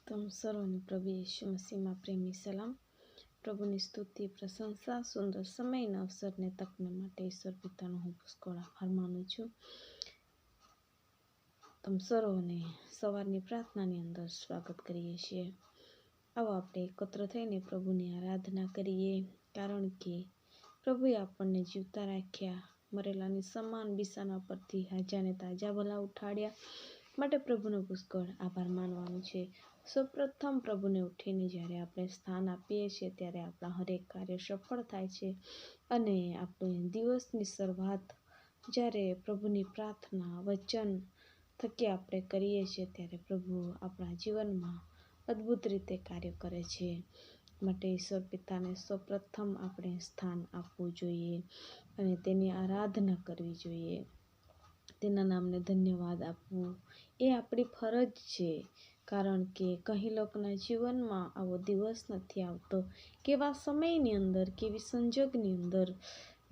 તમ સર્વને પ્રભુ યીશુ મસીહમાં પ્રેમી સલામ। પ્રભુની સ્તુતિ પ્રશંસા સુંદર સમયના અવસરને તકને માટે ઈશ્વર પિતાનો હું પુષ્કળ આભાર માનું છું। તમ સર્વને સવારની પ્રાર્થનાની અંદર સ્વાગત કરીએ છીએ। આવો આપણે એકત્ર થઈને પ્રભુની આરાધના કરીએ, કારણ કે પ્રભુએ આપણને જીવતા રાખ્યા, મરેલાની સમાન બિછાના પરથી હાજાને તાજા ભલા ઉઠાડ્યા માટે પ્રભુનો પુષ્કળ આભાર માનવાનો છે। સૌપ્રથમ પ્રભુને ઉઠીને જ્યારે આપણે સ્થાન આપીએ છીએ ત્યારે આપણા હરેક કાર્ય સફળ થાય છે, અને આપણે દિવસની શરૂઆત જ્યારે પ્રભુની પ્રાર્થના વચન થકી આપણે કરીએ છીએ ત્યારે પ્રભુ આપણા જીવનમાં અદ્ભુત રીતે કાર્ય કરે છે। માટે ઈશ્વર પિતાને સૌપ્રથમ આપણે સ્થાન આપવું જોઈએ અને તેની આરાધના કરવી જોઈએ, તેના નામને ધન્યવાદ આપવું એ આપણી ફરજ છે। કારણ કે કહી લોકોના જીવનમાં આવો દિવસ નથી આવતો, કેવા સમયની અંદર, કેવી સંજોગની અંદર,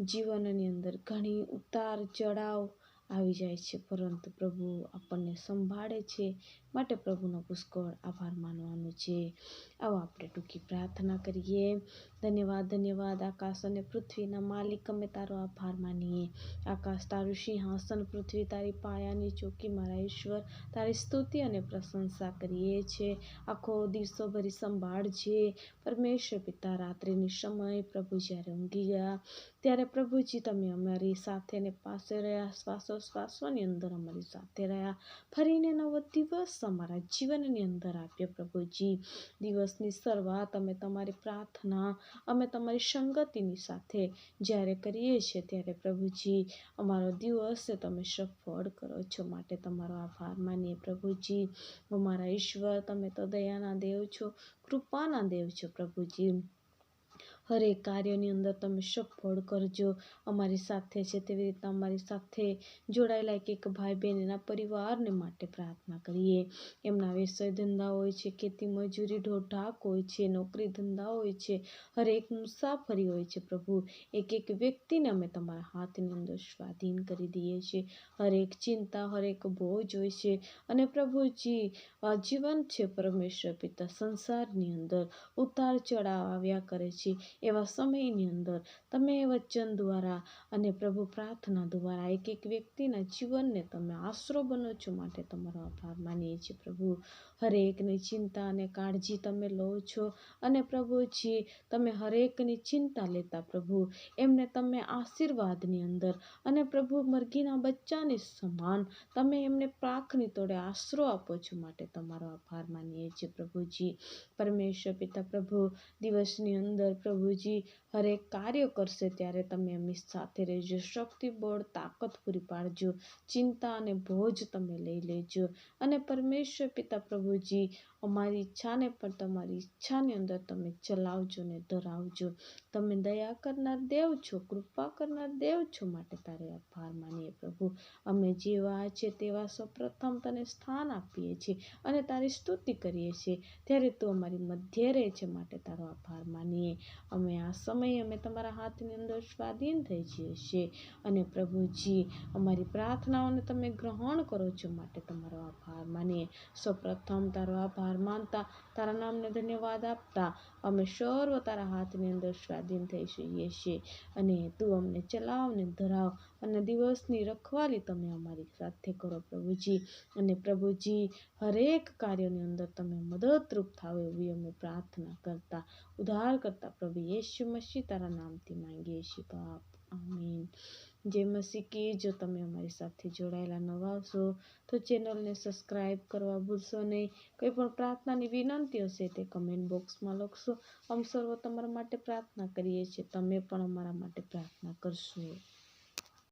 જીવનની અંદર ઘણી ઉતાર ચઢાવ આવી જાય છે, પરંતુ પ્રભુ આપણને સંભાળે છે માટે પ્રભુનો પુષ્કળ આભાર માનવાનો છે। આવો આપણે ટૂંકી પ્રાર્થના કરીએ। ધન્યવાદ ધન્યવાદ આકાશ અને પૃથ્વીના માલિક, અમે તારો આભાર માનીએ। આકાશ તારું સિંહાસન, પૃથ્વી તારી પાયાની ચોકી, મારા ઈશ્વર તારી સ્તુતિ અને પ્રશંસા કરીએ છીએ। આખો દિવસો ભરી સંભાળજે પરમેશ્વર પિતા। રાત્રિની સમય પ્રભુ જ્યારે ઊંઘી ગયા ત્યારે પ્રભુજી તમે અમારી સાથે ને પાસે રહ્યા, શ્વાસોશ્વાસોની અંદર અમારી સાથે રહ્યા, ફરીને નવો દિવસ અમારા જીવનની અંદર આપ્યો। પ્રભુજી દિવસની શરૂઆત અમે તમારી પ્રાર્થના, અમે તમારી સંગતિની સાથે જ્યારે કરીએ છીએ ત્યારે પ્રભુજી અમારો દિવસ તમે સફળ કરો છો માટે તમારો આભાર માનીએ। પ્રભુજી અમારા ઈશ્વર, તમે તો દયાના દેવ છો, કૃપાના દેવ છો। પ્રભુજી હરેક કાર્યની અંદર તમે સફળ કરજો, અમારી સાથે છે તેવી રીતના અમારી સાથે જોડાયેલા એક ભાઈ બહેન એના પરિવારને માટે પ્રાર્થના કરીએ। એમના વ્યવસાય ધંધા હોય છે, ખેતી મજૂરી ઢોઢાક હોય છે, નોકરી ધંધા હોય છે, હરેક મુસાફરી હોય છે। પ્રભુ એક એક વ્યક્તિને અમે તમારા હાથની અંદર સ્વાધીન કરી દઈએ છીએ। હરેક ચિંતા, હરેક બોજ હોય છે, અને પ્રભુજી આ જીવન છે પરમેશ્વર પિતા, સંસારની અંદર ઉતાર ચઢાવ આવ્યા કરે છે, એવા સમયની અંદર તમે વચન દ્વારા અને પ્રભુ પ્રાર્થના દ્વારા એક એક વ્યક્તિના જીવનને તમે આશરો બનો છો માટે તમારો આભાર માનીએ છીએ। પ્રભુ હરેકની ચિંતા અને કાળજી તમે લો છો, અને પ્રભુજી તમે હરેકની ચિંતા લેતા પ્રભુ એમને તમે આશીર્વાદની અંદર અને પ્રભુ મરઘીના બચ્ચાની સમાન તમે એમને પાંખની તોડે આશરો આપો છો માટે તમારો આભાર માનીએ છીએ। પ્રભુજી પરમેશ્વર પિતા પ્રભુ દિવસની અંદર પ્રભુજી હરેક કાર્ય કરશે ત્યારે તમે એમની સાથે રહેજો, શક્તિ બળ તાકાત પૂરી પાડજો, ચિંતા અને બોજ તમે લઈ લેજો, અને પરમેશ્વર પિતા પ્રભુજી અમારી ઈચ્છાને પણ તમારી ઈચ્છાની અંદર તમે ચલાવજો ને ધરાવજો। તમે દયા કરનાર દેવ છો, કૃપા કરનાર દેવ છો માટે તારે આભાર માનીએ। પ્રભુ અમે જેવા છે તેવા સૌપ્રથમ તને સ્થાન આપીએ છીએ અને તારી સ્તુતિ કરીએ છીએ, ત્યારે તું અમારી મધ્ય રહે છે માટે તારો આભાર માનીએ। અમે આ સમયે અમે તમારા હાથની અંદર સ્વાધીન થઈ જઈએ છીએ, અને પ્રભુજી અમારી પ્રાર્થનાઓને તમે ગ્રહણ કરો છો માટે તમારો આભાર માનીએ। સૌપ્રથમ તારો આભાર માનતા, તારા નામને ધન્યવાદ આપતા અમે સર્વ તારા હાથની અંદર સ્વાધીન થઈ જઈએ છીએ, અને તું અમને ચલાવ ને ધરાવ, અને દિવસની રખવાલી તમે અમારી સાથે કરો પ્રભુજી। અને પ્રભુજી હરેક કાર્યોની અંદર તમે મદદરૂપ થાવ એવી અમે પ્રાર્થના કરતા, ઉદ્ધાર કરતા પ્રભુ યેશુ મસીહ તારા નામથી માંગીએ છીએ બાપ, આમીન। જય મસીહ કી। જો તમે અમારી સાથે જોડાયેલા નવા છો તો ચેનલને સબસ્ક્રાઈબ કરવા ભૂલશો નહીં। કંઈ પણ પ્રાર્થનાની વિનંતી હશે તે કમેન્ટ બોક્સમાં લખશો, અમે સર્વ તમારા માટે પ્રાર્થના કરીએ છીએ, તમે પણ અમારા માટે પ્રાર્થના કરશો।